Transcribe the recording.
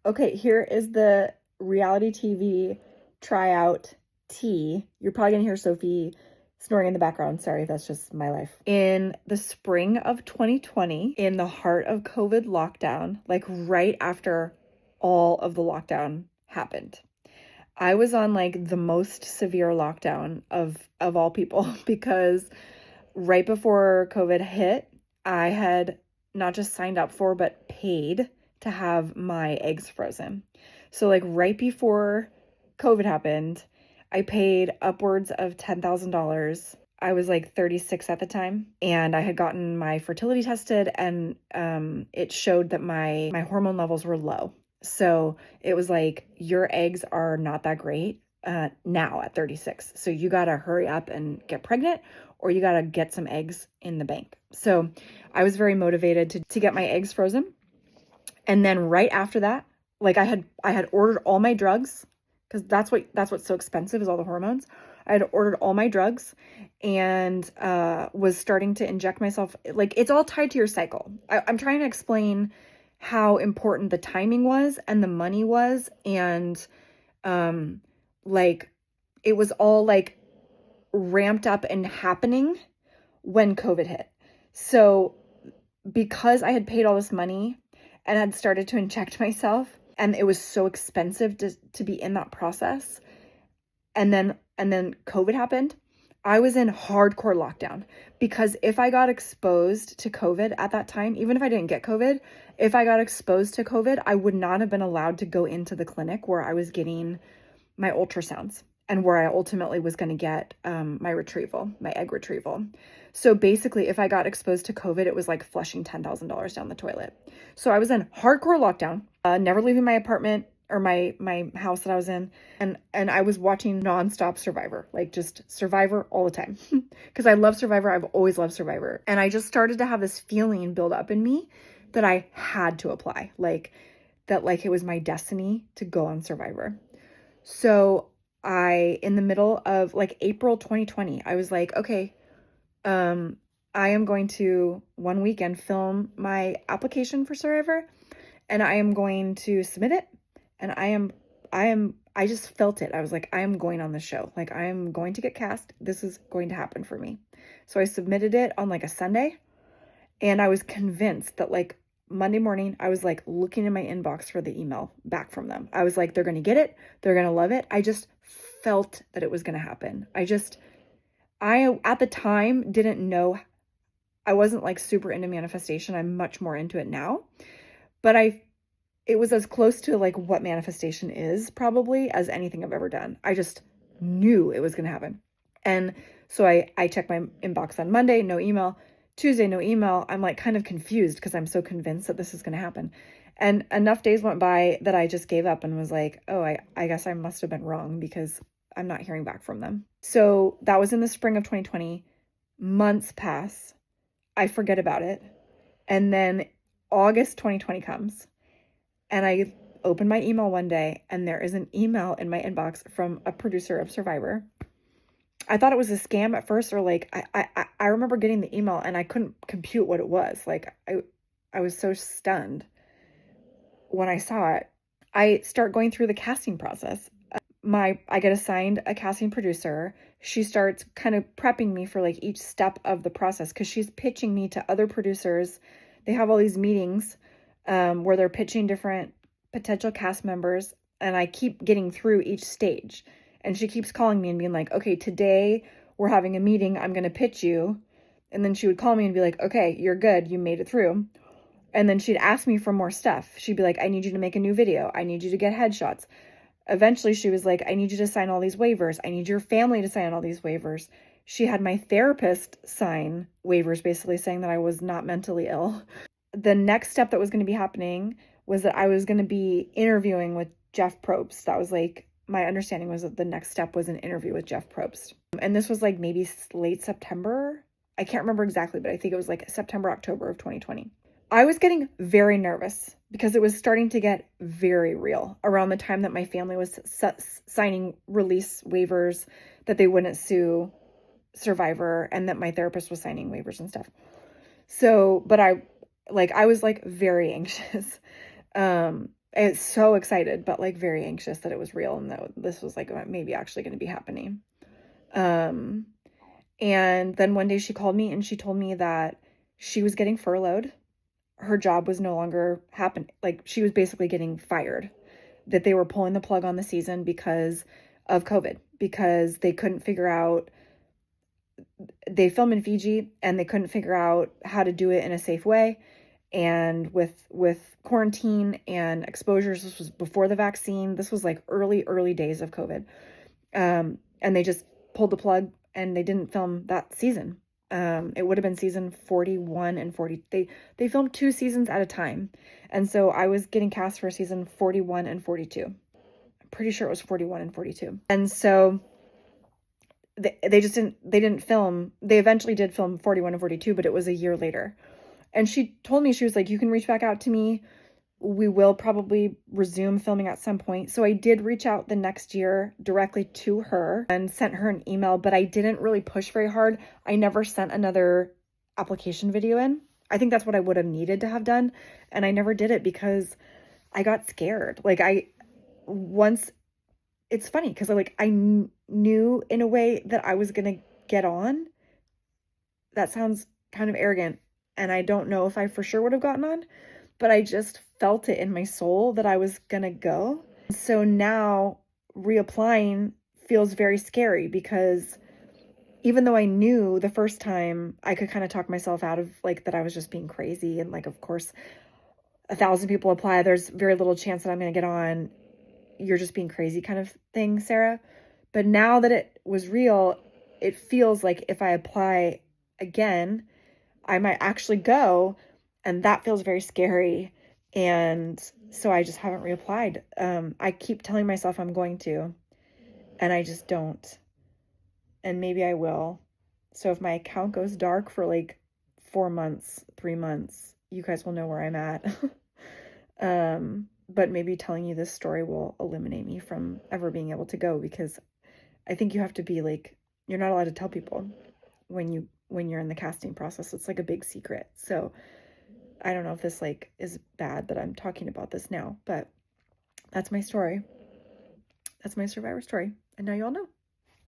Okay, here is the reality TV tryout tea. You're probably gonna hear Sophie snoring in the background. Sorry, that's just my life. In the spring of 2020, in the heart of COVID lockdown, like right after all of the lockdown happened, I was on like the most severe lockdown of all people because right before COVID hit, I had not just signed up for but paid to have my eggs frozen. So like right before COVID happened, I paid upwards of $10,000. I was like 36 at the time, and I had gotten my fertility tested, and it showed that my hormone levels were low. So it was like, your eggs are not that great now at 36. So you got to hurry up and get pregnant, or you got to get some eggs in the bank. So I was very motivated to get my eggs frozen. And then right after that, like I had ordered all my drugs, because that's what's so expensive is all the hormones. I had ordered all my drugs and was starting to inject myself. Like, it's all tied to your cycle. I'm trying to explain how important the timing was and the money was, and like it was all like ramped up and happening when COVID hit. So because I had paid all this money and had started to inject myself, and it was so expensive to be in that process, and then COVID happened, I was in hardcore lockdown. Because if I got exposed to COVID at that time, even if I didn't get COVID, if I got exposed to COVID, I would not have been allowed to go into the clinic where I was getting my ultrasounds and where I ultimately was going to get my egg retrieval. So basically, if I got exposed to COVID, it was like flushing $10,000 down the toilet. So I was in hardcore lockdown, never leaving my apartment or my house that I was in. And I was watching nonstop Survivor, like just Survivor all the time. Because I love Survivor. I've always loved Survivor. And I just started to have this feeling build up in me that I had to apply, like that, like it was my destiny to go on Survivor. So in the middle of like April 2020, I was like, okay, I am going to one weekend film my application for Survivor, and I am going to submit it. And I just felt it. I was like, I am going on the show. Like, I am going to get cast. This is going to happen for me. So I submitted it on like a Sunday, and I was convinced that like Monday morning, I was like looking in my inbox for the email back from them. I was like, they're going to get it. They're going to love it. I just felt that it was going to happen. I at the time didn't know. I wasn't like super into manifestation. I'm much more into it now, but it was as close to like what manifestation is probably as anything I've ever done. I just knew it was going to happen. And so I checked my inbox on Monday, no email. Tuesday, no email. I'm like kind of confused because I'm so convinced that this is going to happen. And enough days went by that I just gave up and was like, oh, I guess I must have been wrong because I'm not hearing back from them. So that was in the spring of 2020. Months pass. I forget about it. And then August 2020 comes, and I open my email one day, and there is an email in my inbox from a producer of Survivor. I thought it was a scam at first, or like I remember getting the email and I couldn't compute what it was. Like I was so stunned when I saw it. I start going through the casting process. I get assigned a casting producer. She starts kind of prepping me for like each step of the process, because she's pitching me to other producers. They have all these meetings where they're pitching different potential cast members, and I keep getting through each stage. And she keeps calling me and being like, okay, today we're having a meeting. I'm going to pitch you. And then she would call me and be like, okay, you're good. You made it through. And then she'd ask me for more stuff. She'd be like, I need you to make a new video. I need you to get headshots. Eventually she was like, I need you to sign all these waivers. I need your family to sign all these waivers. She had my therapist sign waivers, basically saying that I was not mentally ill. The next step that was going to be happening was that I was going to be interviewing with Jeff Probst. That was like, my understanding was that the next step was an interview with Jeff Probst. And this was like maybe late September. I can't remember exactly, but I think it was like September, October of 2020. I was getting very nervous because it was starting to get very real around the time that my family was signing release waivers that they wouldn't sue Survivor, and that my therapist was signing waivers and stuff. So, but I was like very anxious. And And so excited, but like very anxious that it was real and that this was like maybe actually going to be happening. Um, and then one day she called me and she told me that she was getting furloughed. Her job was no longer happening. Like she was basically getting fired, that they were pulling the plug on the season because of COVID, because they couldn't figure out, they film in Fiji and they couldn't figure out how to do it in a safe way. And with quarantine and exposures, this was before the vaccine. This was like early days of COVID. And they just pulled the plug and they didn't film that season. It would have been season 41 and 40. They filmed 2 seasons at a time. And so I was getting cast for season 41 and 42. I'm pretty sure it was 41 and 42. And so they just didn't film. They eventually did film 41 and 42, but it was a year later. And she told me, she was like, you can reach back out to me. We will probably resume filming at some point. So I did reach out the next year directly to her and sent her an email, but I didn't really push very hard. I never sent another application video in. I think that's what I would have needed to have done. And I never did it because I got scared. Like it's funny because I knew in a way that I was going to get on. That sounds kind of arrogant. And I don't know if I for sure would have gotten on, but I just felt it in my soul that I was going to go. So now reapplying feels very scary because even though I knew the first time, I could kind of talk myself out of like that I was just being crazy. And like, of course, 1,000 people apply. There's very little chance that I'm going to get on. You're just being crazy kind of thing, Sarah. But now that it was real, it feels like if I apply again, I might actually go, and that feels very scary. And so I just haven't reapplied. I keep telling myself I'm going to, and I just don't. And maybe I will. So if my account goes dark for like 4 months, 3 months, you guys will know where I'm at. But maybe telling you this story will eliminate me from ever being able to go, because I think you have to be like, you're not allowed to tell people when you're in the casting process. It's like a big secret. So I don't know if this like is bad that I'm talking about this now, but that's my story. That's my Survivor story. And now you all know.